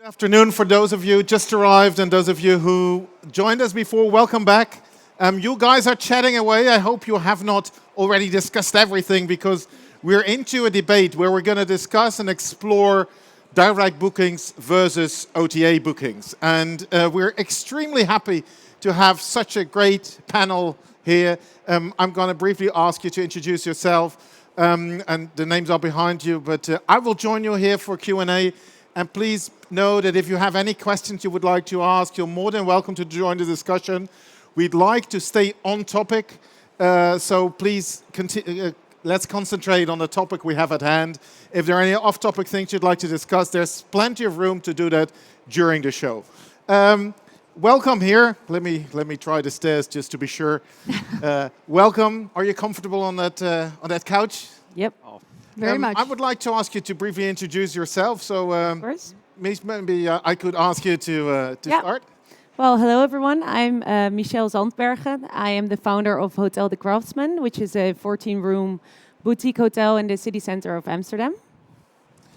Good afternoon for those of who just arrived and those of you who joined us before. Welcome back. You guys are chatting away. I hope you have not already discussed everything because we're into a debate where we're going to discuss and explore direct bookings versus OTA bookings. And we're extremely happy to have such a great panel here. I'm going to briefly ask you to introduce yourself, and the names are behind you, but I will join you here for Q&A. And please know that if you have any questions you would like to ask, you're more than welcome to join the discussion. We'd like to stay on topic, so please let's concentrate on the topic we have at hand. If there are any off-topic things you'd like to discuss, there's plenty of room to do that during the show. Welcome here. Let me try the stairs just to be sure. Welcome. Are you comfortable on that couch? Yep. Very much. I would like to ask you to briefly introduce yourself. So of course. Maybe I could ask you to start. Well, hello everyone. I'm Michelle Zandbergen. I am the founder of Hotel the Craftsmen, which is a 14-room boutique hotel in the city center of Amsterdam.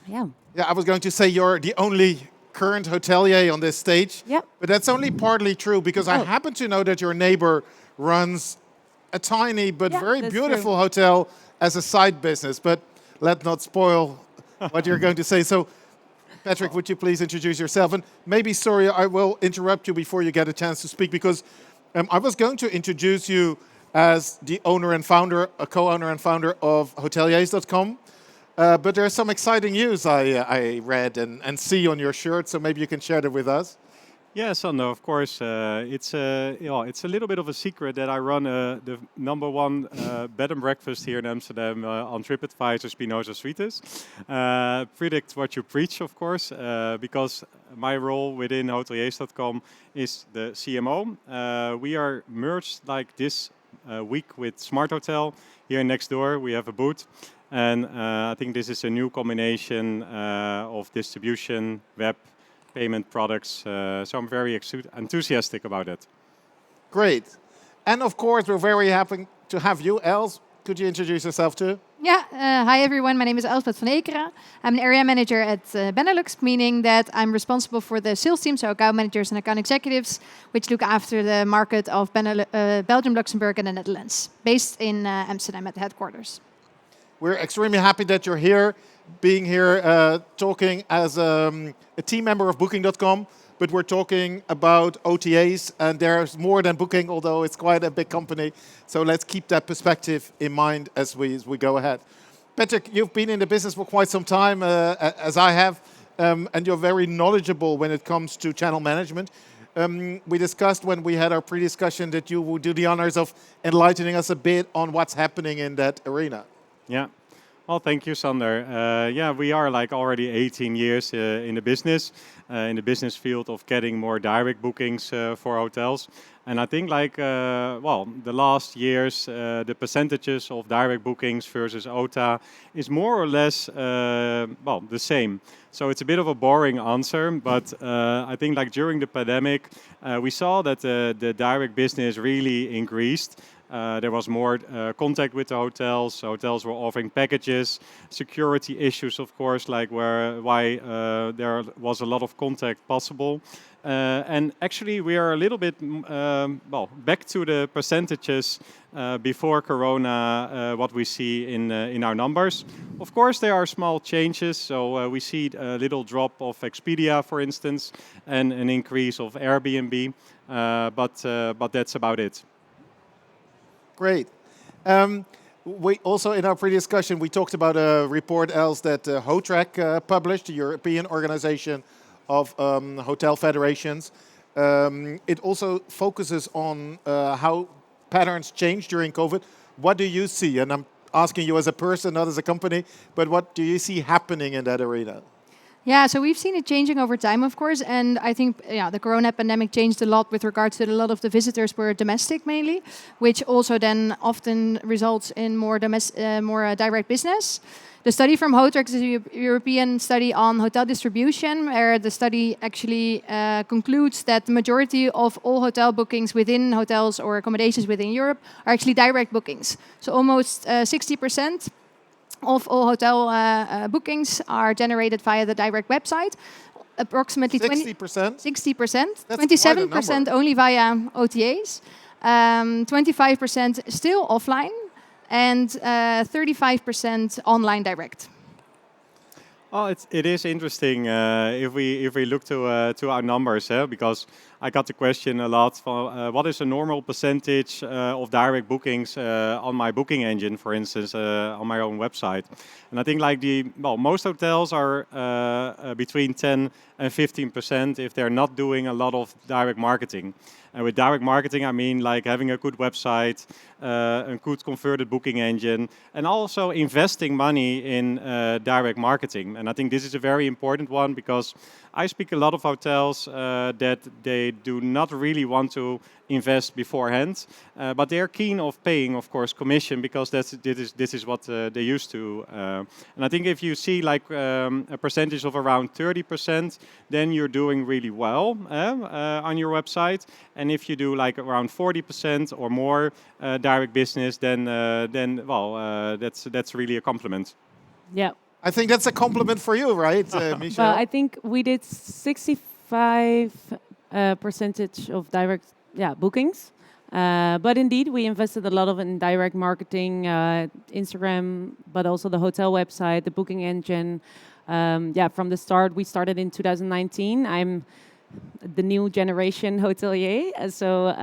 Yeah. Yeah, I was going to say you're the only current hotelier on this stage. Yep. But that's only partly true because I happen to know that your neighbor runs a tiny but very beautiful hotel as a side business. But let's not spoil what you're going to say. So, Patrick, would you please introduce yourself? And maybe, sorry, I will interrupt you before you get a chance to speak because I was going to introduce you as the owner and founder, a co-owner and founder of hoteliers.com. But there's some exciting news I read and see on your shirt, so maybe you can share that with us. Yeah, Sander, of course. It's a little bit of a secret that I run the #1 bed and breakfast here in Amsterdam on TripAdvisor Spinoza Suites. Predict what you preach, of course, because my role within hoteliers.com is the CMO. We are merged like this week with Smart Hotel here next door. We have a booth. And I think this is a new combination of distribution, web, payment products, so I'm very enthusiastic about it. Great. And of course, we're very happy to have you, Els. Could you introduce yourself too? Yeah, hi everyone, my name is Elsbeth van Eekeren. I'm an area manager at BeNeLux, meaning that I'm responsible for the sales team, so account managers and account executives, which look after the market of Belgium, Luxembourg and the Netherlands, based in Amsterdam at the headquarters. We're extremely happy that you're here, being here, talking as a team member of Booking.com, but we're talking about OTAs, and there's more than Booking, although it's quite a big company. So let's keep that perspective in mind as we go ahead. Patrick, you've been in the business for quite some time, as I have, and you're very knowledgeable when it comes to channel management. We discussed when we had our pre-discussion that you would do the honors of enlightening us a bit on what's happening in that arena. Yeah. Well, thank you, Sander. Yeah, we are like already 18 years in the business field of getting more direct bookings for hotels. And I think like, the last years, the percentages of direct bookings versus OTA is more or less, the same. So it's a bit of a boring answer, but I think like during the pandemic, we saw that the direct business really increased. There was more contact with the hotels. Hotels were offering packages, security issues, of course, like why there was a lot of contact possible. And actually, we are a little bit back to the percentages before Corona, what we see in our numbers. Of course, there are small changes. So we see a little drop of Expedia, for instance, and an increase of Airbnb. But that's about it. Great. We also, in our pre-discussion, we talked about a report, Els, that HOTRAC published, the European Organization of Hotel Federations. It also focuses on how patterns change during COVID. What do you see? And I'm asking you as a person, not as a company, but what do you see happening in that arena? Yeah, so we've seen it changing over time, of course, and I think the corona pandemic changed a lot with regards to a lot of the visitors were domestic mainly, which also then often results in more direct business. The study from HOTRAC is a European study on hotel distribution, where the study actually concludes that the majority of all hotel bookings within hotels or accommodations within Europe are actually direct bookings. So almost 60% of all hotel bookings are generated via the direct website. approximately 60%? 60%, That's quite a 27% number. only via OTAs, 25% still offline, and 35% online direct. Well, it is interesting if we look to our numbers, because I got the question a lot for what is a normal percentage of direct bookings on my booking engine, for instance, on my own website. And I think like most hotels are between 10 and 15% if they're not doing a lot of direct marketing. And with direct marketing, I mean like having a good website, a good converted booking engine, and also investing money in direct marketing. And I think this is a very important one because I speak a lot of hotels that they do not really want to invest beforehand, but they are keen of paying, of course, commission because this is what they used to. And I think if you see like a percentage of around 30%, then you're doing really well on your website. And if you do like around 40% or more direct business, then that's really a compliment. Yeah. I think that's a compliment for you, right, Michelle? Well, I think we did 65 percentage of direct bookings. But indeed, we invested a lot of in direct marketing, Instagram, but also the hotel website, the booking engine. From the start, we started in 2019. I'm the new generation hotelier. So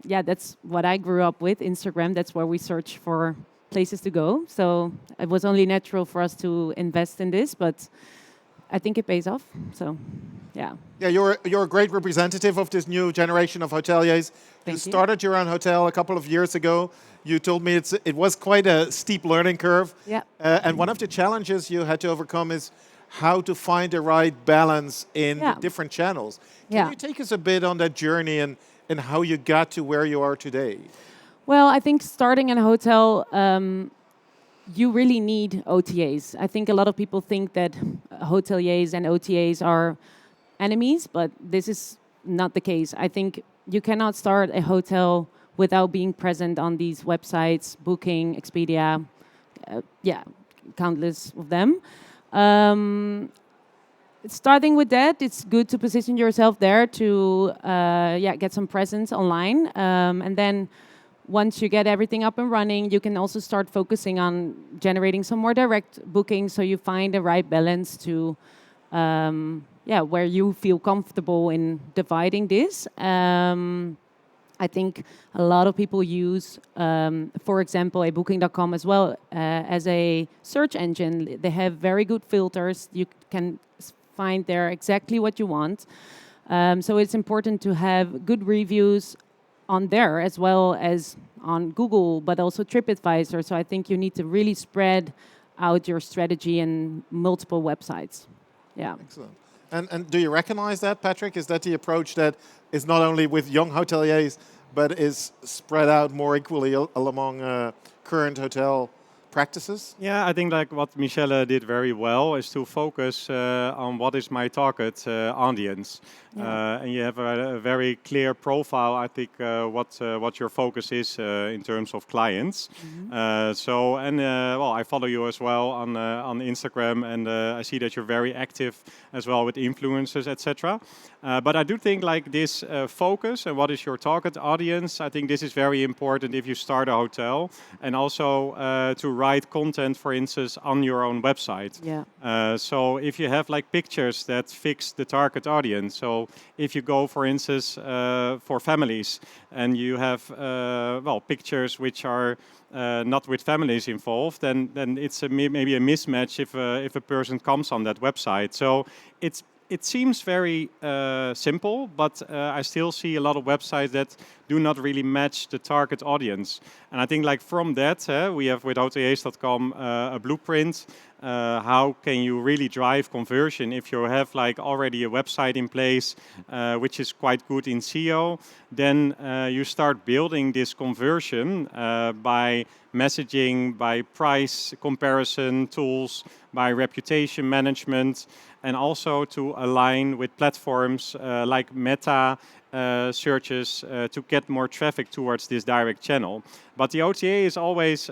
that's what I grew up with, Instagram. That's where we search for places to go. So it was only natural for us to invest in this, but I think it pays off. So, yeah. Yeah, you're a great representative of this new generation of hoteliers. You started your own hotel a couple of years ago. You told me it was quite a steep learning curve. Yeah. And one of the challenges you had to overcome is how to find the right balance in the different channels. Can you take us a bit on that journey and how you got to where you are today? Well, I think starting in a hotel, you really need OTAs. I think a lot of people think that hoteliers and OTAs are enemies, but this is not the case. I think you cannot start a hotel without being present on these websites, Booking, Expedia, countless of them. Starting with that, it's good to position yourself there to get some presence online, and then once you get everything up and running, you can also start focusing on generating some more direct bookings so you find the right balance to where you feel comfortable in dividing this. I think a lot of people use, for example, a booking.com as well as a search engine. They have very good filters. You can find there exactly what you want. So it's important to have good reviews on there as well as on Google, but also TripAdvisor. So I think you need to really spread out your strategy in multiple websites. Yeah. Excellent. And do you recognize that, Patrick? Is that the approach that is not only with young hoteliers, but is spread out more equally among current hotel practices? Yeah, I think like what Michelle did very well is to focus on what is my target audience. And you have a very clear profile, I think, what your focus is in terms of clients. I follow you as well on Instagram, and I see that you're very active as well with influencers, etc. But I do think like this focus and what is your target audience, I think this is very important if you start a hotel, and also to write content, for instance, on your own website. Yeah. So if you have like pictures that fix the target audience, so if you go, for instance, for families, and you have pictures which are not with families involved, then it's maybe a mismatch if a person comes on that website. So it seems very simple, but I still see a lot of websites that do not really match the target audience. And I think like from that, we have with OTAs.com a blueprint. How can you really drive conversion if you have like already a website in place, which is quite good in SEO? Then you start building this conversion by messaging, by price comparison tools, by reputation management, and also to align with platforms like Meta searches to get more traffic towards this direct channel. But the OTA is always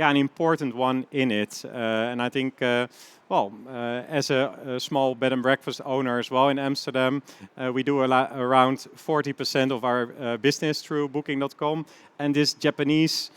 an important one in it. And I think, as a small bed and breakfast owner as well in Amsterdam, we do around 40% of our business through Booking.com. And this Japanese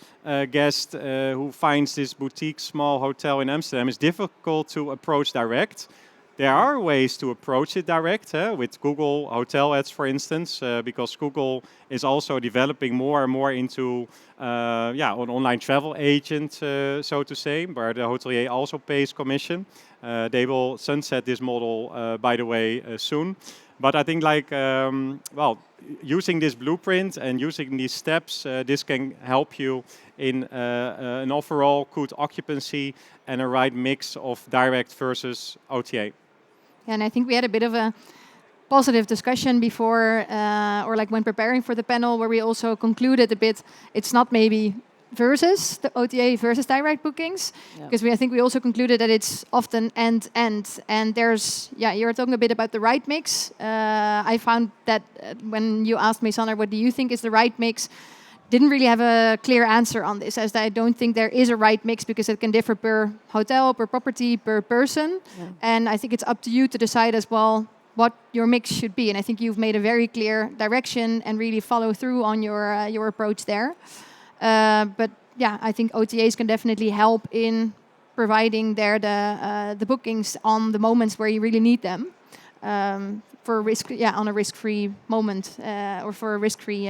guest who finds this boutique small hotel in Amsterdam is difficult to approach direct. There are ways to approach it direct, with Google hotel ads, for instance, because Google is also developing more and more into an online travel agent, so to say, where the hotelier also pays commission. They will sunset this model, by the way, soon. But I think, using this blueprint and using these steps, this can help you in an overall good occupancy and a right mix of direct versus OTA. And I think we had a bit of a positive discussion before, or like when preparing for the panel, where we also concluded a bit, it's not maybe versus the OTA versus direct bookings, because I think we also concluded that it's often end-end. And there's, you're talking a bit about the right mix. I found that when you asked me, Sander, what do you think is the right mix? Didn't really have a clear answer on this, as I don't think there is a right mix, because it can differ per hotel, per property, per person. And I think it's up to you to decide as well what your mix should be. And I think you've made a very clear direction and really follow through on your approach there. But I think OTAs can definitely help in providing the bookings on the moments where you really need them, for risk, on a risk-free moment, or for a risk-free.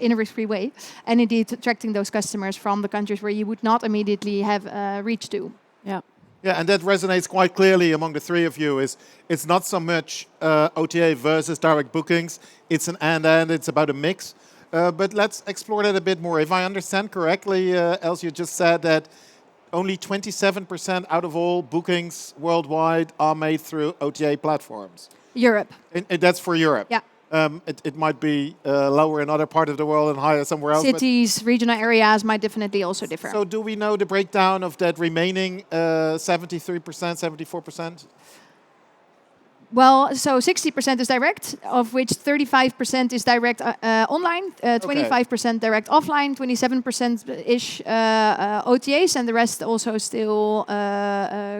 In a risk-free way, and indeed attracting those customers from the countries where you would not immediately have reach to. Yeah, and that resonates quite clearly among the three of you. It's not so much OTA versus direct bookings. It's an and it's about a mix. But let's explore that a bit more. If I understand correctly, Els, you just said that only 27% out of all bookings worldwide are made through OTA platforms. Europe. And that's for Europe. Yeah. It might be lower in other part of the world and higher somewhere else. Cities, regional areas might definitely also differ. So do we know the breakdown of that remaining 73%, 74%? Well, so 60% is direct, of which 35% is direct online, 25% direct offline, 27%-ish OTAs, and the rest also still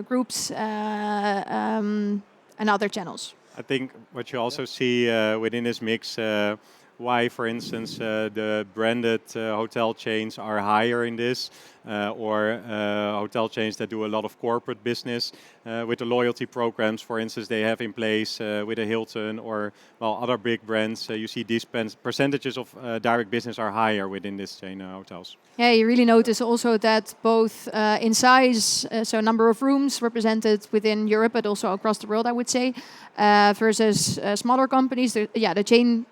groups and other channels. I think what you also see within this mix, why, for instance, the branded hotel chains are higher in this, or hotel chains that do a lot of corporate business with the loyalty programs, for instance, they have in place with a Hilton or other big brands. You see these percentages of direct business are higher within this chain hotels. Yeah, you really notice also that both in size, so number of rooms represented within Europe, but also across the world, I would say, versus smaller companies. The chain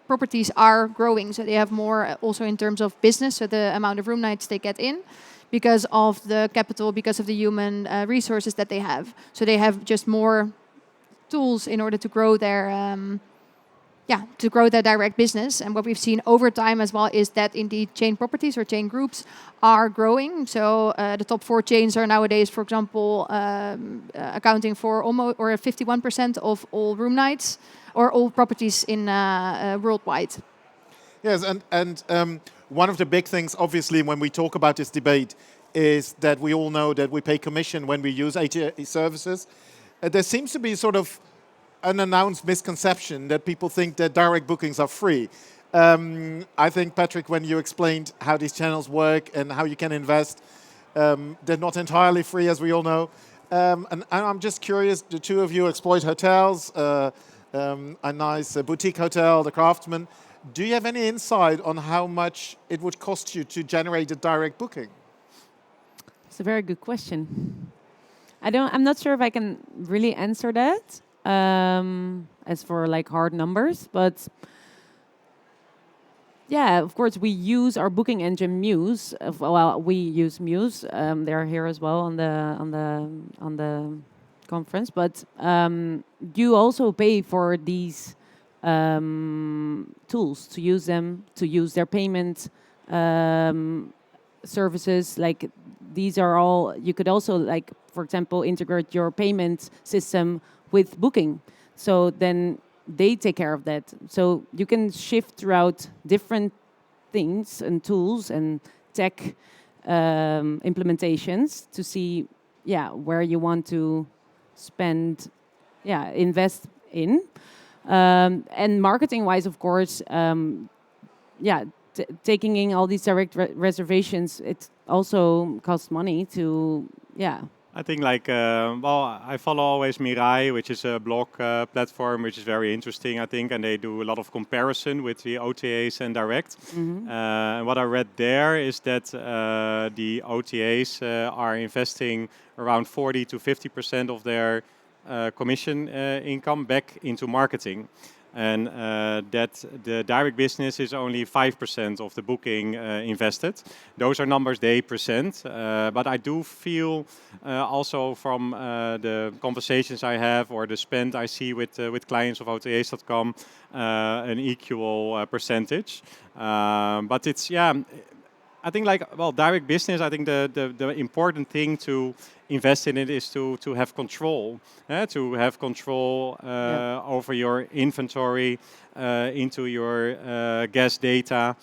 properties are growing, so they have more also in terms of business, so the amount of room nights they get in, because of the capital, because of the human resources that they have. So they have just more tools in order to grow their direct business. And what we've seen over time as well is that indeed chain properties or chain groups are growing. So the top 4 chains are nowadays, for example, accounting for almost or 51% of all room nights or all properties in worldwide. Yes, and one of the big things, obviously, when we talk about this debate, is that we all know that we pay commission when we use OTA services. There seems to be sort of an announced misconception that people think that direct bookings are free. I think, Patrick, when you explained how these channels work and how you can invest, they're not entirely free, as we all know. And I'm just curious, the two of you exploit hotels, a nice boutique hotel, the Craftsmen. Do you have any insight on how much it would cost you to generate a direct booking? It's a very good question. I'm not sure if I can really answer that. As for like hard numbers, but yeah, of course we use our booking engine Muse. We use Muse. They're here as well on the conference. But you also pay for these tools to use them, to use their payment services. Like these are all. You could also, like, for example, integrate your payment system with Booking. So then they take care of that. So you can shift throughout different things and tools and tech implementations to see, where you want to spend, invest in. And marketing-wise, of course, taking in all these direct reservations, it also costs money to, I think like, I follow always Mirai, which is a blog platform, which is very interesting, I think, and they do a lot of comparison with the OTAs and direct. And what I read there is that the OTAs are investing around 40 to 50% of their commission income back into marketing. And that the direct business is only 5% of the booking invested. Those are numbers they present, but I do feel also from the conversations I have or the spend I see with clients of OTAs.com an equal percentage. But it's I think direct business. I think the important thing to invest in it is to have control, to have control over your inventory, into your guest data.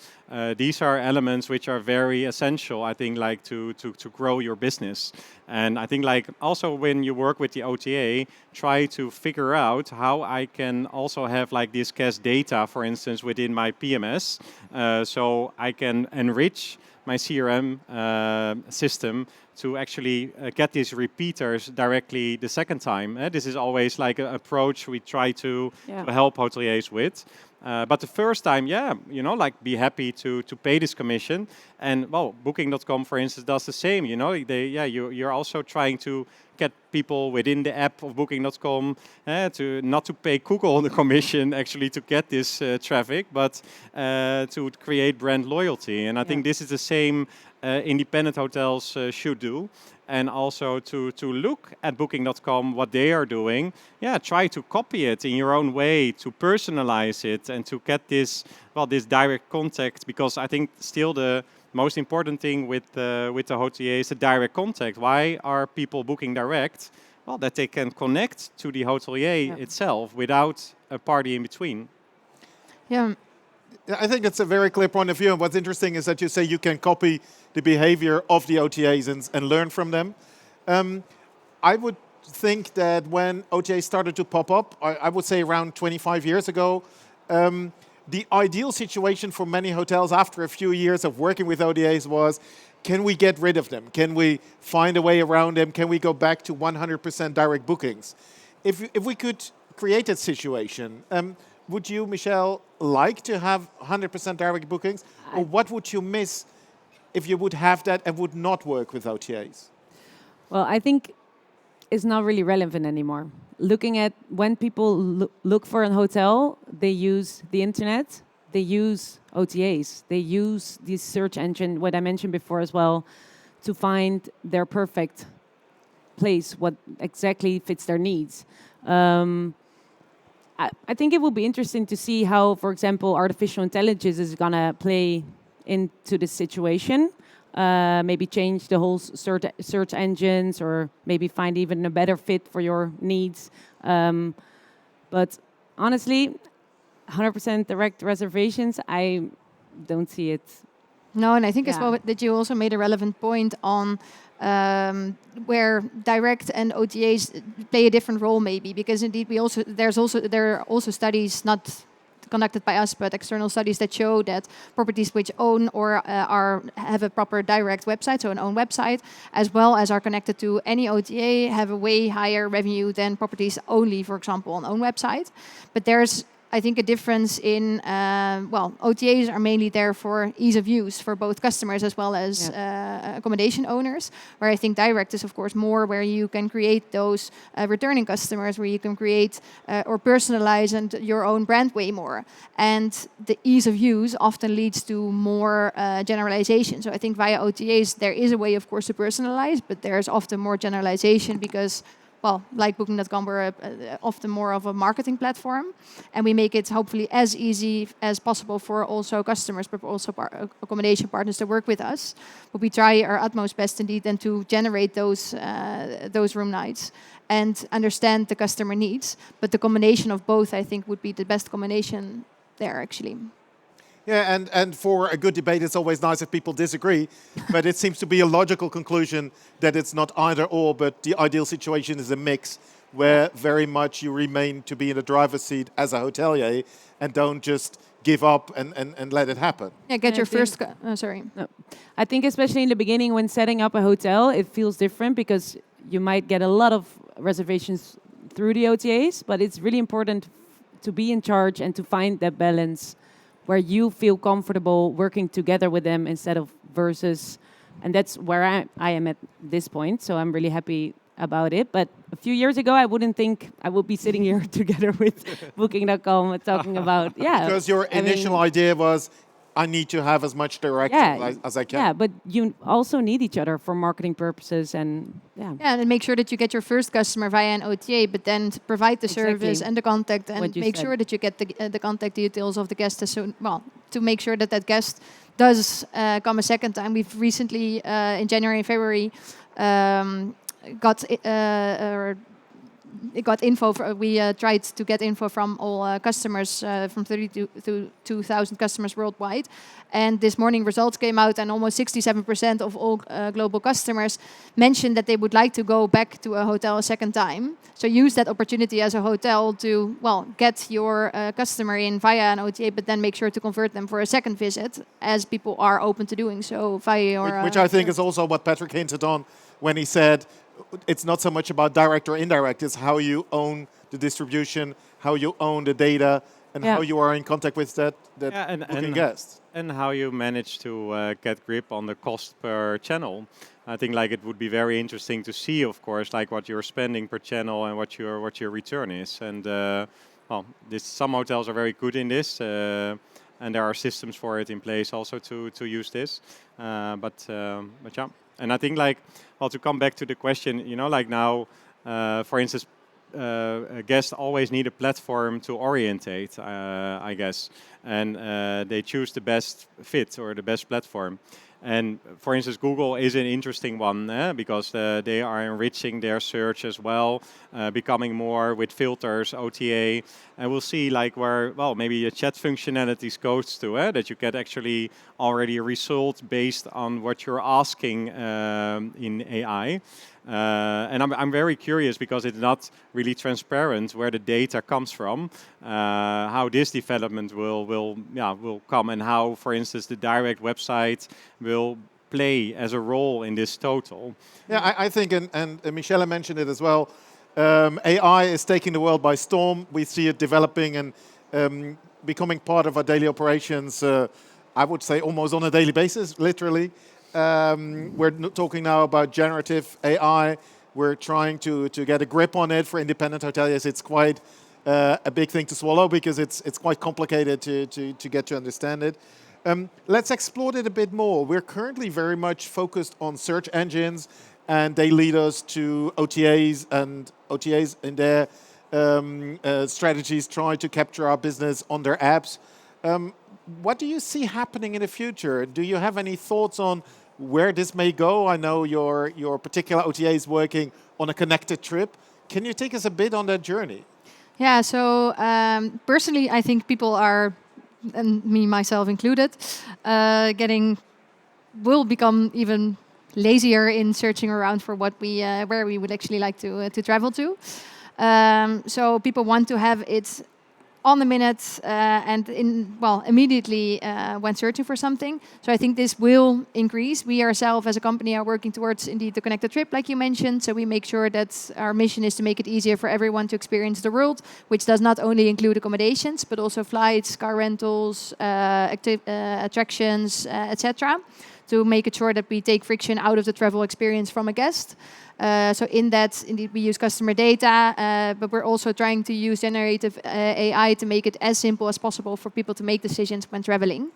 These are elements which are very essential, I think, like to grow your business. And I think like also when you work with the OTA, try to figure out how I can also have like this guest data, for instance, within my PMS, so I can enrich my CRM system to actually get these repeaters directly the second time. This is always like an approach we try to help hoteliers with. But the first time, like be happy to pay this commission. And Booking.com, for instance, does the same. You're also trying to get people within the app of Booking.com to not to pay Google the commission actually to get this traffic, but to create brand loyalty. And I think this is the same independent hotels should do. And also to look at Booking.com, what they are doing. Try to copy it in your own way, to personalize it and to get this direct contact, because I think still the most important thing with the OTA is the direct contact. Why are people booking direct? Well, that they can connect to the hotelier itself without a party in between. Yeah, I think it's a very clear point of view. And what's interesting is that you say you can copy the behavior of the OTAs and learn from them. I would think that when OTAs started to pop up, I would say around 25 years ago, the ideal situation for many hotels after a few years of working with OTAs was, can we get rid of them? Can we find a way around them? Can we go back to 100% direct bookings? If we could create that situation, would you, Michelle, like to have 100% direct bookings? Or what would you miss if you would have that and would not work with OTAs? Well, I think it's not really relevant anymore. Looking at when people look for a hotel, they use the internet, they use OTAs, they use this search engine, what I mentioned before as well, to find their perfect place, what exactly fits their needs. I think it will be interesting to see how, for example, artificial intelligence is going to play into this situation. Maybe change the whole search engines, or maybe find even a better fit for your needs. But honestly, 100% direct reservations, I don't see it. No, and I think as well that you also made a relevant point on where direct and OTAs play a different role, maybe, because indeed there are also studies not conducted by us, but external studies that show that properties which own or have a proper direct website, so an own website, as well as are connected to any OTA, have a way higher revenue than properties only, for example, on own website. But there's, I think, a difference in, OTAs are mainly there for ease of use for both customers as well as accommodation owners, where I think direct is, of course, more where you can create those returning customers, where you can create or personalize and your own brand way more. And the ease of use often leads to more generalization. So I think via OTAs, there is a way, of course, to personalize, but there's often more generalization because, well, like Booking.com, we're often more of a marketing platform, and we make it hopefully as easy as possible for also customers, but also accommodation partners to work with us. But we try our utmost best indeed then to generate those room nights and understand the customer needs. But the combination of both, I think, would be the best combination there, actually. Yeah, and for a good debate, it's always nice if people disagree, but it seems to be a logical conclusion that it's not either or, but the ideal situation is a mix where very much you remain to be in the driver's seat as a hotelier and don't just give up and let it happen. Yeah, get And your I think- first. Sorry. No. I think especially in the beginning when setting up a hotel, it feels different because you might get a lot of reservations through the OTAs, but it's really important to be in charge and to find that balance where you feel comfortable working together with them instead of versus. And that's where I am at this point. So I'm really happy about it. But a few years ago, I wouldn't think I would be sitting here together with Booking.com talking about, Because your initial idea was, I need to have as much direction as I can. Yeah, but you also need each other for marketing purposes and Yeah, and make sure that you get your first customer via an OTA, but then to provide the service Exactly. and the contact, and What you make said. sure that you get the contact details of the guest as soon. Well, to make sure that that guest does come a second time. We've recently in January and February got info. We tried to get info from all customers, from 32,000 customers worldwide. And this morning results came out, and almost 67% of all global customers mentioned that they would like to go back to a hotel a second time. So use that opportunity as a hotel to, well, get your customer in via an OTA, but then make sure to convert them for a second visit, as people are open to doing so via your... Which I think is also what Patrick hinted on when he said, it's not so much about direct or indirect, it's how you own the distribution, how you own the data, and how you are in contact with that booking guest. And how you manage to get grip on the cost per channel. I think like it would be very interesting to see, of course, like what you're spending per channel and what your return is. And well, some hotels are very good in this, and there are systems for it in place also to use this. But yeah, and I think like, well, to come back to the question, you know, like now, for instance, guests always need a platform to orientate, I guess, and they choose the best fit or the best platform. And for instance, Google is an interesting one because they are enriching their search as well, becoming more with filters, OTA, and we'll see like where, well, maybe a chat functionalities goes to, that you get actually already a result based on what you're asking in AI. And I'm very curious because it's not really transparent where the data comes from, how this development will come, and how, for instance, the direct website will play as a role in this total. Yeah, I think, and Michelle mentioned it as well, AI is taking the world by storm. We see it developing and becoming part of our daily operations, I would say almost on a daily basis, literally. We're talking now about generative AI. We're trying to get a grip on it for independent hoteliers. It's quite a big thing to swallow because it's quite complicated to get to understand it. Let's explore it a bit more. We're currently very much focused on search engines, and they lead us to OTAs, and OTAs in their strategies try to capture our business on their apps. What do you see happening in the future? Do you have any thoughts on where this may go? I know your particular OTA is working on a connected trip. Can you take us a bit on that journey? Yeah, so personally, I think people are, and me myself included, will become even lazier in searching around for what where we would actually like to travel to. So people want to have it on the minute and immediately when searching for something. So I think this will increase. We ourselves as a company are working towards indeed the connected trip, like you mentioned. So we make sure that our mission is to make it easier for everyone to experience the world, which does not only include accommodations, but also flights, car rentals, attractions, etc. To make it sure that we take friction out of the travel experience from a guest. So in that, indeed, we use customer data, but we're also trying to use generative AI to make it as simple as possible for people to make decisions when traveling.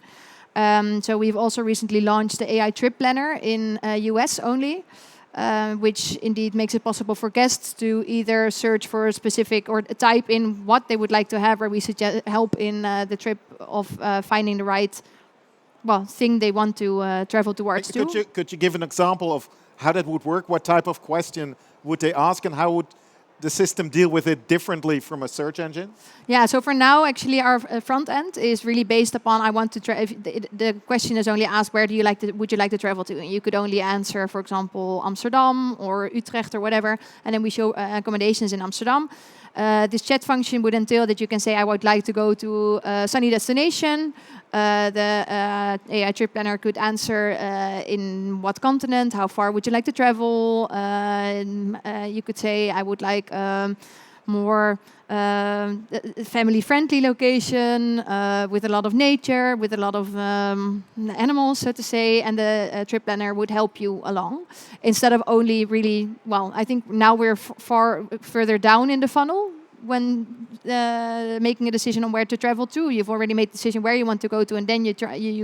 So we've also recently launched the AI trip planner in US only, which indeed makes it possible for guests to either search for a specific or type in what they would like to have, where we suggest help in the trip of finding the right thing they want to travel towards. Could you give an example of how that would work? What type of question would they ask, and how would the system deal with it differently from a search engine? Yeah, so for now, actually, our front end is really based upon I want to. The question is only asked, where do you like to? Would you like to travel to? And you could only answer, for example, Amsterdam or Utrecht or whatever, and then we show accommodations in Amsterdam. This chat function would entail that you can say, I would like to go to a sunny destination. The AI trip planner could answer in what continent, how far would you like to travel. You could say, I would like more family-friendly location with a lot of nature, with a lot of animals, so to say, and the trip planner would help you along. Instead of only really, well, I think now we're far further down in the funnel when making a decision on where to travel to. You've already made the decision where you want to go to, and then you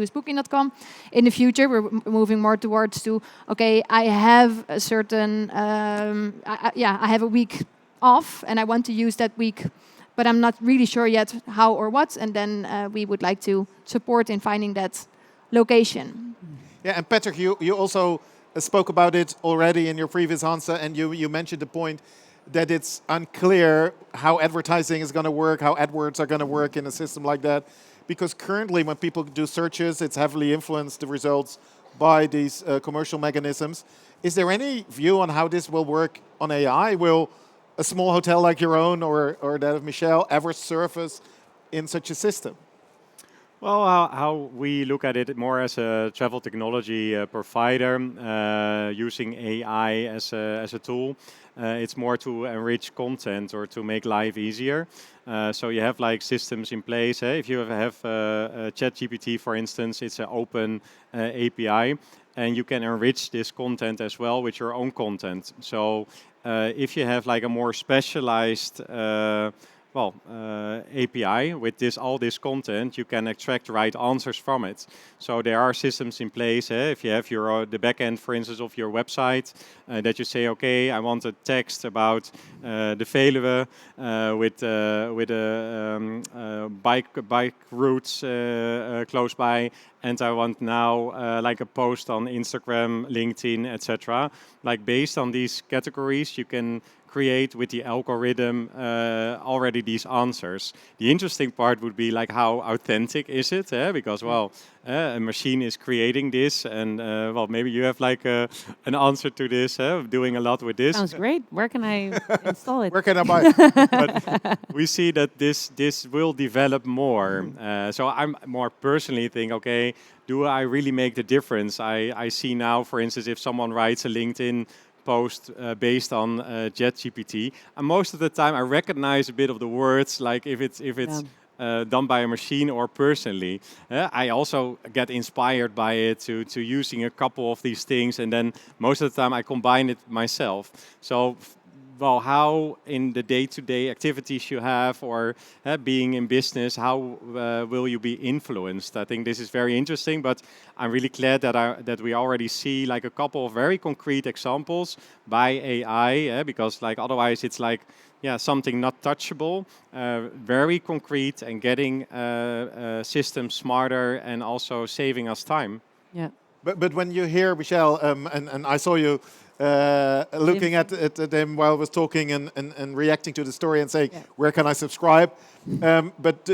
use Booking.com. In the future, we're moving more towards to, okay, I have a certain, I have a week off, and I want to use that week, but I'm not really sure yet how or what, and then we would like to support in finding that location. Yeah, and Patrick, you also spoke about it already in your previous answer, and you mentioned the point that it's unclear how advertising is going to work, how AdWords are going to work in a system like that, because currently when people do searches, it's heavily influenced the results by these commercial mechanisms. Is there any view on how this will work on AI? Will a small hotel like your own or that of Michelle ever surface in such a system? Well, how we look at it more as a travel technology provider, using AI as a tool. It's more to enrich content or to make life easier. So you have like systems in place. If you have ChatGPT, for instance, it's an open API, and you can enrich this content as well with your own content. So if you have like a more specialized API with all this content, you can extract the right answers from it. So there are systems in place. If you have the backend, for instance, of your website, that you say, okay, I want a text about the Veluwe with bike routes close by, and I want now like a post on Instagram, LinkedIn, etc. Like based on these categories, you can create with the algorithm already these answers. The interesting part would be like how authentic is it? Because a machine is creating this, and maybe you have like an answer to this, doing a lot with this. Sounds great. Where can I install it? Where can I buy it? But we see that this will develop more. So I'm more personally think, okay, do I really make the difference? I see now, for instance, if someone writes a LinkedIn post based on ChatGPT, and most of the time I recognize a bit of the words, like if it's done by a machine or personally. I also get inspired by it to using a couple of these things, and then most of the time I combine it myself. So how in the day-to-day activities you have, or being in business, how will you be influenced? I think this is very interesting, but I'm really glad that we already see like a couple of very concrete examples by AI, because like otherwise it's like something not touchable, very concrete, and getting systems smarter and also saving us time. Yeah. But when you hear Michelle, and I saw you looking at them while I was talking and reacting to the story and saying, where can I subscribe? But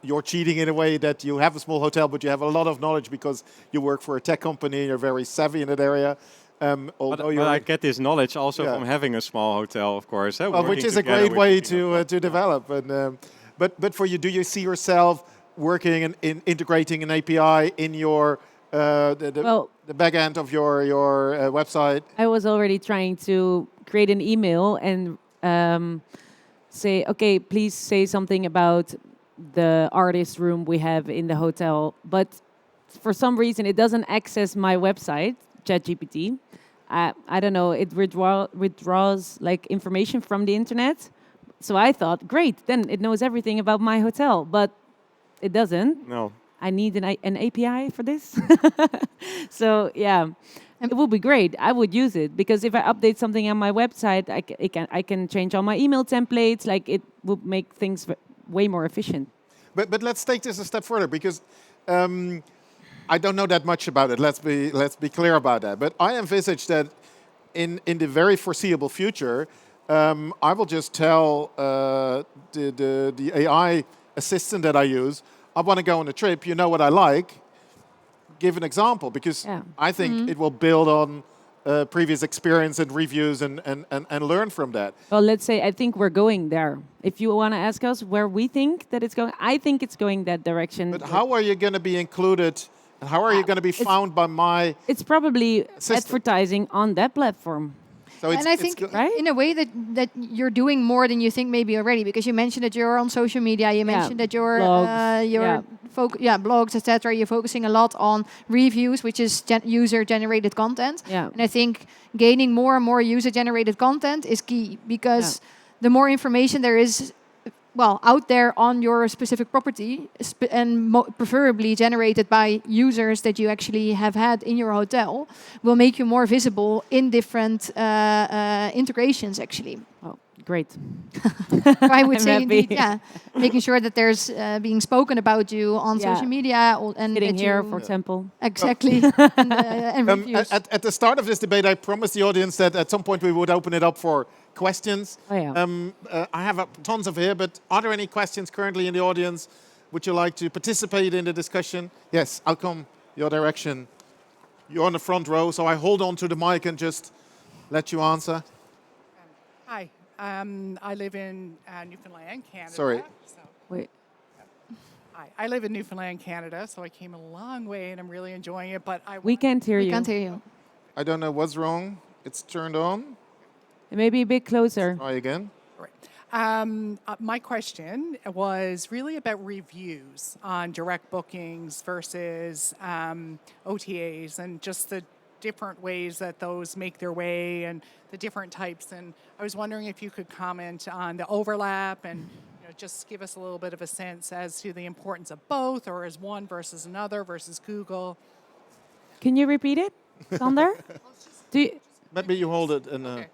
you're cheating in a way that you have a small hotel, but you have a lot of knowledge because you work for a tech company, you're very savvy in that area. But I get this knowledge also from having a small hotel, of course. Which is a great way to develop. And, but for you, do you see yourself working and integrating an API in your the back end of your website? I was already trying to create an email and say, okay, please say something about the artist room we have in the hotel. But for some reason, it doesn't access my website, ChatGPT. I don't know, it withdraws like information from the internet. So I thought, great, then it knows everything about my hotel. But it doesn't. No. I need an API for this. So it would be great. I would use it, because if I update something on my website, I can change all my email templates. Like, it would make things way more efficient. But let's take this a step further, because I don't know that much about it. Let's be clear about that. But I envisage that in the very foreseeable future, I will just tell the AI assistant that I use, I want to go on a trip, you know what I like, give an example, because I think it will build on previous experience and reviews and learn from that. Well, let's say I think we're going there. If you want to ask us where we think that it's going, I think it's going that direction. But how are you going to be included, and how are you going to be found by my It's probably assistant? advertising on that platform. So And I think right? in a way that you're doing more than you think maybe already, because you mentioned that you're on social media, you mentioned that you're blogs, blogs, etc. You're focusing a lot on reviews, which is user-generated content. Yeah. And I think gaining more and more user-generated content is key, because the more information there is, well, out there on your specific property, and preferably generated by users that you actually have had in your hotel, will make you more visible in different integrations, actually. Oh, great. I would I'm say, happy. indeed, making sure that there's being spoken about you on social media, and Sitting that here, you, for example. exactly, and reviews. at the start of this debate, I promised the audience that at some point we would open it up for questions. Oh, yeah. I have tons of here, but are there any questions currently in the audience? Would you like to participate in the discussion? Yes, I'll come your direction. You're on the front row, so I hold on to the mic and just let you answer. Hi, I live in Newfoundland, Canada. Sorry. So, Wait. hi, I live in Newfoundland, Canada, so I came a long way and I'm really enjoying it. But We can't hear We you. can't hear you. I don't know what's wrong. It's turned on. Maybe a bit closer. Try again. My question was really about reviews on direct bookings versus OTAs, and just the different ways that those make their way and the different types. And I was wondering if you could comment on the overlap and just give us a little bit of a sense as to the importance of both, or as one versus another versus Google. Can you repeat it, Sander? Do you, Maybe you hold it and. Okay.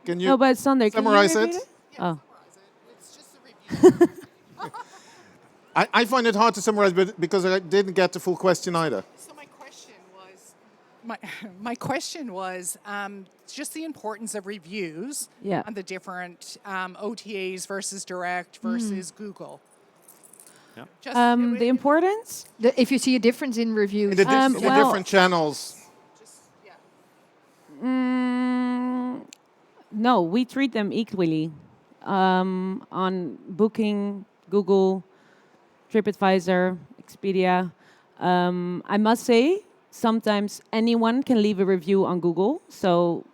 Can you no, but Sander, can you summarize repeat it? it? Oh. It's just a review. I find it hard to summarize, but because I didn't get the full question either. So my question was just the importance of reviews on the different OTAs versus direct versus Google. Yeah. Just The importance? If you see a difference in reviews. In the, in the well- different channels. No, we treat them equally. On Booking, Google, TripAdvisor, Expedia. I must say, sometimes anyone can leave a review on Google. So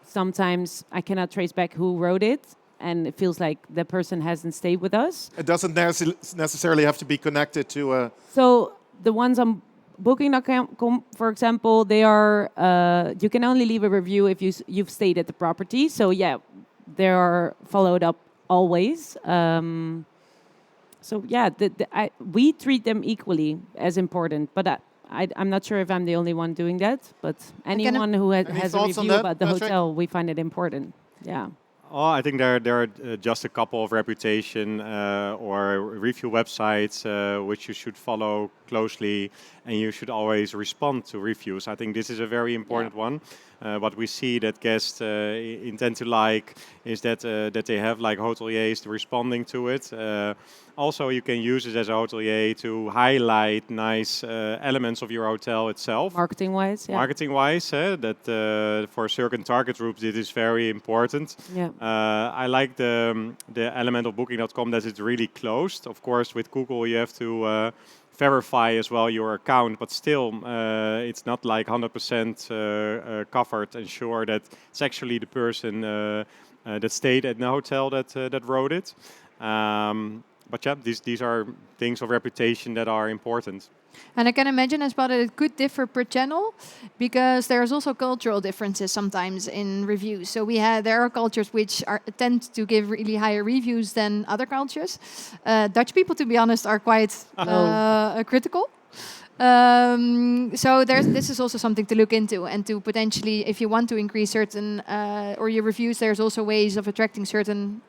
sometimes I cannot trace back who wrote it, and it feels like the person hasn't stayed with us. It doesn't necessarily have to be connected to. So the ones on Booking.com, for example, they are. You can only leave a review if you've stayed at the property. So yeah, they are followed up always. So yeah, we treat them equally as important. But I'm not sure if I'm the only one doing that. But anyone who has a thoughts on review that, about the Patrick? hotel, we find it important. Yeah. Oh, I think there are just a couple of reputation or review websites which you should follow closely, and you should always respond to reviews. I think this is a very important one. What we see that guests intend to like is that they have like hoteliers responding to it. Also, you can use it as a hotelier to highlight nice elements of your hotel itself. Marketing-wise, yeah. Marketing-wise, that for certain target groups, it is very important. Yeah. I like the element of Booking.com that it's really closed. Of course, with Google, you have to verify as well your account, but still, it's not like 100% covered and sure that it's actually the person that stayed at the hotel that wrote it. But yeah, these are things of reputation that are important. And I can imagine as well that it could differ per channel, because there's also cultural differences sometimes in reviews. So there are cultures which tend to give really higher reviews than other cultures. Dutch people, to be honest, are quite critical. So this is also something to look into, and to potentially, if you want to increase certain or your reviews, there's also ways of attracting certain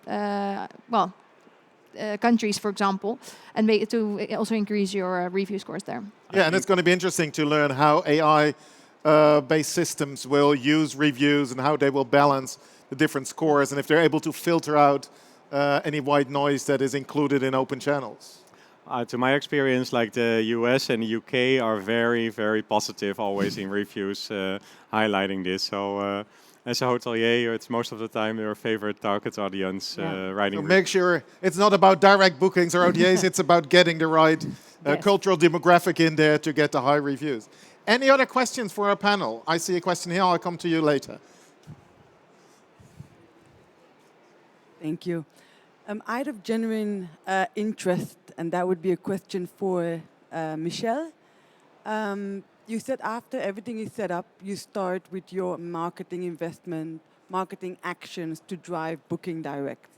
countries, for example, and to also increase your review scores there. Yeah, and it's going to be interesting to learn how AI-based systems will use reviews and how they will balance the different scores and if they're able to filter out any white noise that is included in open channels. To my experience, like the US and the UK are very, very positive always in reviews highlighting this. So as a hotelier, it's most of the time your favorite target audience writing. So make sure it's not about direct bookings or OTAs, it's about getting the right cultural demographic in there to get the high reviews. Any other questions for our panel? I see a question here, I'll come to you later. Thank you. Out of genuine interest, and that would be a question for Michelle. You said after everything is set up, you start with your marketing investment, marketing actions to drive booking direct.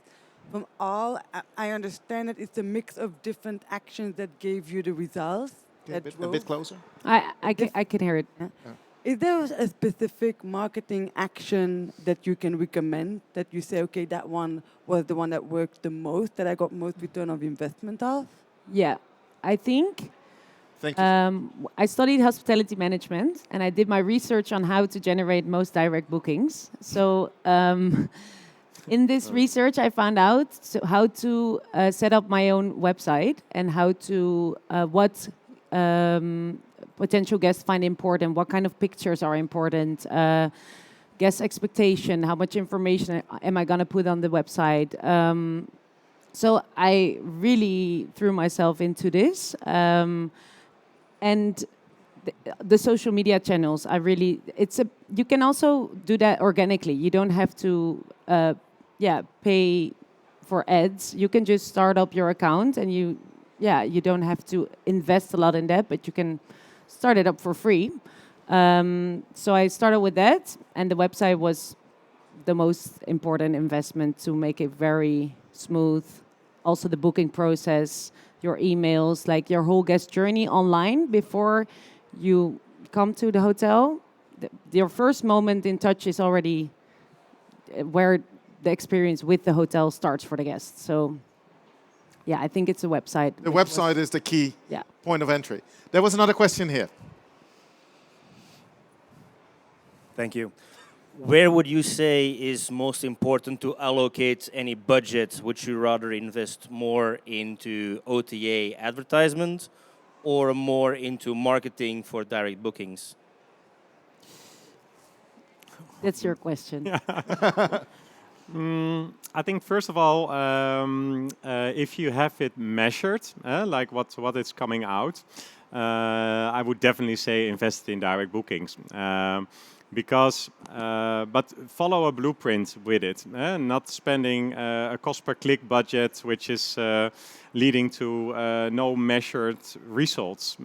From all, I understand that it's a mix of different actions that gave you the results. A bit closer. I can hear it. Yeah. Is there a specific marketing action that you can recommend that you say, okay, that one was the one that worked the most, that I got most return of investment of? Yeah, I think Thank you. I studied hospitality management and I did my research on how to generate most direct bookings. So in this research, I found out how to set up my own website and how to what potential guests find important, what kind of pictures are important, guest expectation, how much information am I going to put on the website. So I really threw myself into this. And the social media channels, you can also do that organically. You don't have to pay for ads. You can just start up your account and you don't have to invest a lot in that, but you can start it up for free. So I started with that, and the website was the most important investment to make it very smooth. Also the booking process, your emails, like your whole guest journey online before you come to the hotel. Your first moment in touch is already where the experience with the hotel starts for the guests. So yeah, I think it's a website. The website is the key point of entry. There was another question here. Thank you. Where would you say is most important to allocate any budget? Would you rather invest more into OTA advertisement or more into marketing for direct bookings? That's your question. I think first of all, if you have it measured, like what is coming out, I would definitely say invest in direct bookings. But follow a blueprint with it, not spending a cost per click budget, which is leading to no measured results.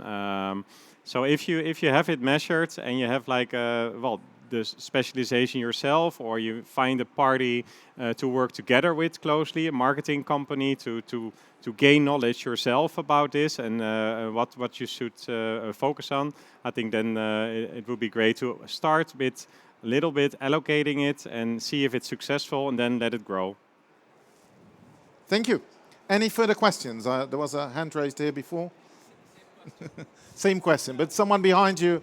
So if you have it measured and you have like the specialization yourself, or you find a party to work together with closely, a marketing company to gain knowledge yourself about this and what you should focus on, I think then it would be great to start with a little bit allocating it and see if it's successful and then let it grow. Thank you. Any further questions? There was a hand raised here before. Same question, but someone behind you.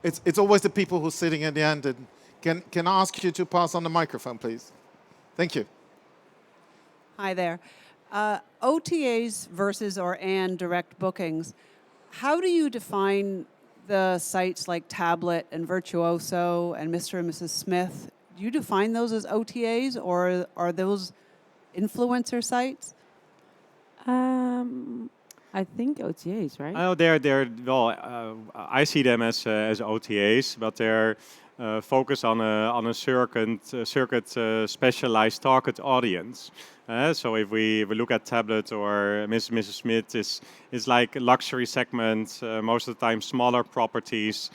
It's always the people who are sitting at the end. And can I ask you to pass on the microphone, please? Thank you. Hi there. OTAs versus and direct bookings. How do you define the sites like Tablet and Virtuoso and Mr. and Mrs. Smith? Do you define those as OTAs, or are those influencer sites? I think OTAs, right? Oh, I see them as OTAs, but they're focused on a circuit specialized target audience. So if we look at Tablet or Mrs. Smith, is like a luxury segment, most of the time smaller properties.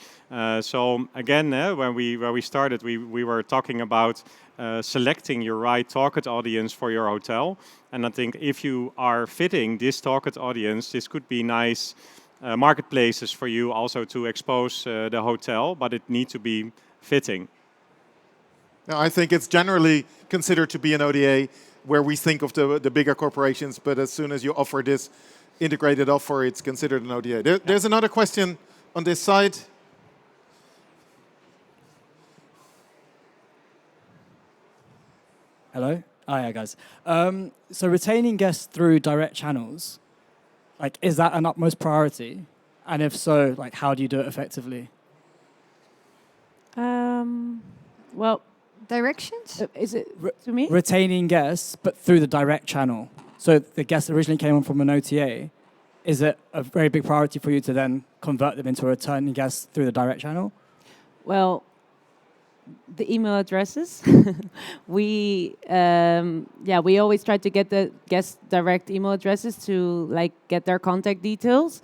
So again, when we started, we were talking about selecting your right target audience for your hotel. And I think if you are fitting this target audience, this could be nice marketplaces for you also to expose the hotel, but it needs to be fitting. Now, I think it's generally considered to be an OTA where we think of the bigger corporations, but as soon as you offer this integrated offer, it's considered an OTA. There's another question on this side. Hello. Hi, guys. So retaining guests through direct channels, like, is that an utmost priority? And if so, like, how do you do it effectively? Well, Directions? is it to me? Retaining guests, but through the direct channel. So the guests originally came on from an OTA. Is it a very big priority for you to then convert them into a returning guest through the direct channel? Well, the email addresses. we always try to get the guest direct email addresses to like get their contact details.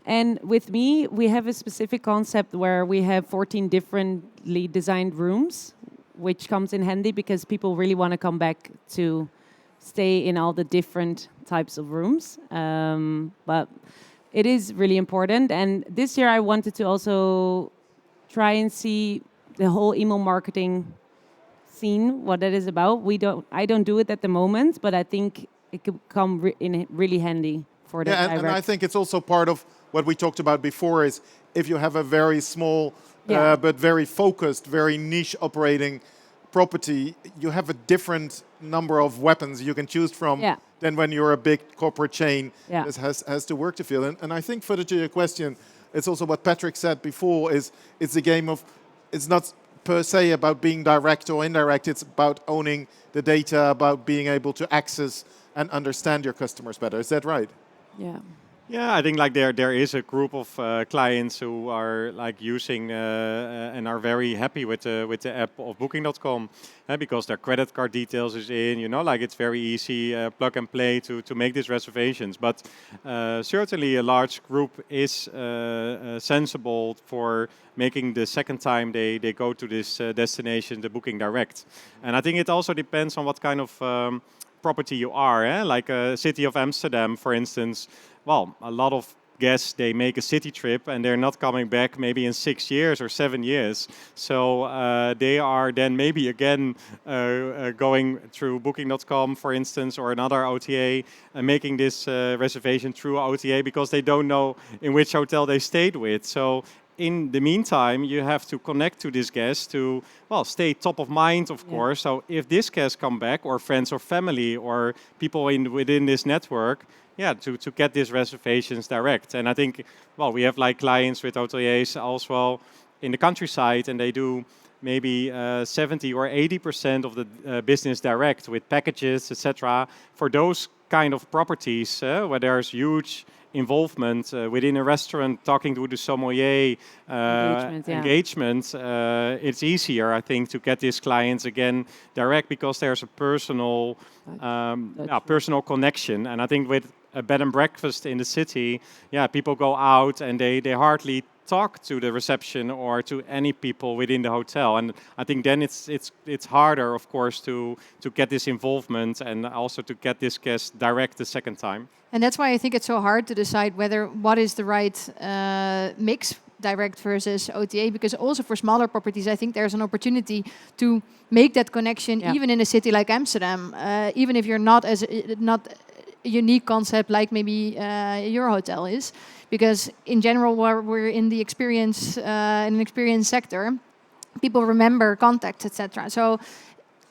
And with me, we have a specific concept where we have 14 differently designed rooms, which comes in handy because people really want to come back to stay in all the different types of rooms. But it is really important. And this year I wanted to also try and see the whole email marketing scene, what that is about. I don't do it at the moment, but I think it could come in really handy for the direct. And I think it's also part of what we talked about before is if you have a very small but very focused, very niche operating property, you have a different number of weapons you can choose from than when you're a big corporate chain that has to work to fill. And I think further to your question, it's also what Patrick said before, is it's a game of, it's not per se about being direct or indirect, it's about owning the data, about being able to access and understand your customers better. Is that right? Yeah. Yeah, I think like there is a group of clients who are like using and are very happy with the app of Booking.com because their credit card details is in, like it's very easy plug and play to make these reservations. But certainly a large group is sensible for making the second time they go to this destination, the booking direct. And I think it also depends on what kind of property you are. Like a city of Amsterdam, for instance. Well, a lot of guests, they make a city trip and they're not coming back maybe in 6 years or 7 years. So they are then maybe again going through Booking.com, for instance, or another OTA, making this reservation through OTA because they don't know in which hotel they stayed with. So in the meantime, you have to connect to this guest to, stay top of mind, of course. So if this guest come back, or friends or family, or people within this network, to get these reservations direct. And I think, we have like clients with OTAs also in the countryside, and they do maybe 70 or 80% of the business direct with packages, etc. For those kind of properties where there's huge involvement within a restaurant, talking to the sommelier, engagement, it's easier, I think, to get these clients again direct because there's a personal connection. And I think with a bed and breakfast in the city, people go out and they hardly talk to the reception or to any people within the hotel. And I think then it's harder, of course, to get this involvement and also to get this guest direct the second time. And that's why I think it's so hard to decide what is the right mix, direct versus OTA, because also for smaller properties, I think there's an opportunity to make that connection even in a city like Amsterdam, even if you're not a unique concept like maybe your hotel is. Because in general, where we're in the experience, in an experience sector, people remember contacts, etc. So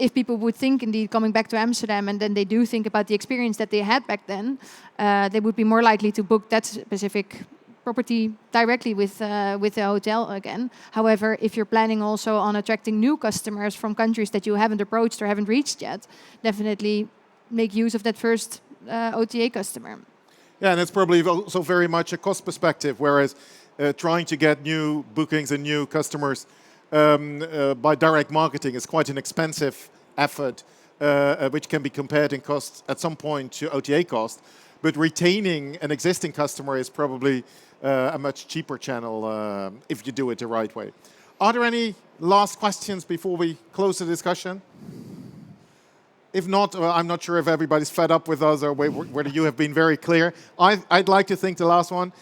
if people would think indeed coming back to Amsterdam and then they do think about the experience that they had back then, they would be more likely to book that specific property directly with the hotel again. However, if you're planning also on attracting new customers from countries that you haven't approached or haven't reached yet, definitely make use of that first OTA customer. Yeah, and it's probably also very much a cost perspective, whereas trying to get new bookings and new customers by direct marketing is quite an expensive effort, which can be compared in cost at some point to OTA cost. But retaining an existing customer is probably a much cheaper channel if you do it the right way. Are there any last questions before we close the discussion? If not, I'm not sure if everybody's fed up with us or whether you have been very clear. I'd like to think the last one.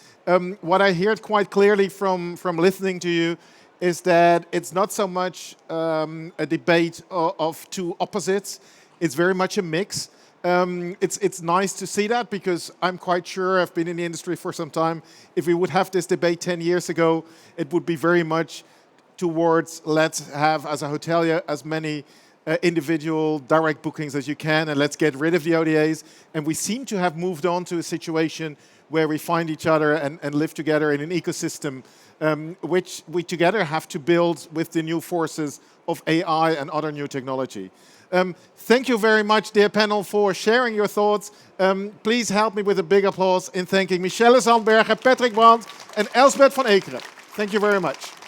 What I heard quite clearly from listening to you is that it's not so much a debate of two opposites. It's very much a mix. It's nice to see that because I'm quite sure, I've been in the industry for some time, if we would have this debate 10 years ago, it would be very much towards let's have, as a hotelier, as many individual direct bookings as you can, and let's get rid of the OTAs. And we seem to have moved on to a situation where we find each other and live together in an ecosystem, which we together have to build with the new forces of AI and other new technology. Thank you very much, dear panel, for sharing your thoughts. Please help me with a big applause in thanking Michelle Zandbergen, Patrick Brandt, and Elsbeth van Eekeren. Thank you very much.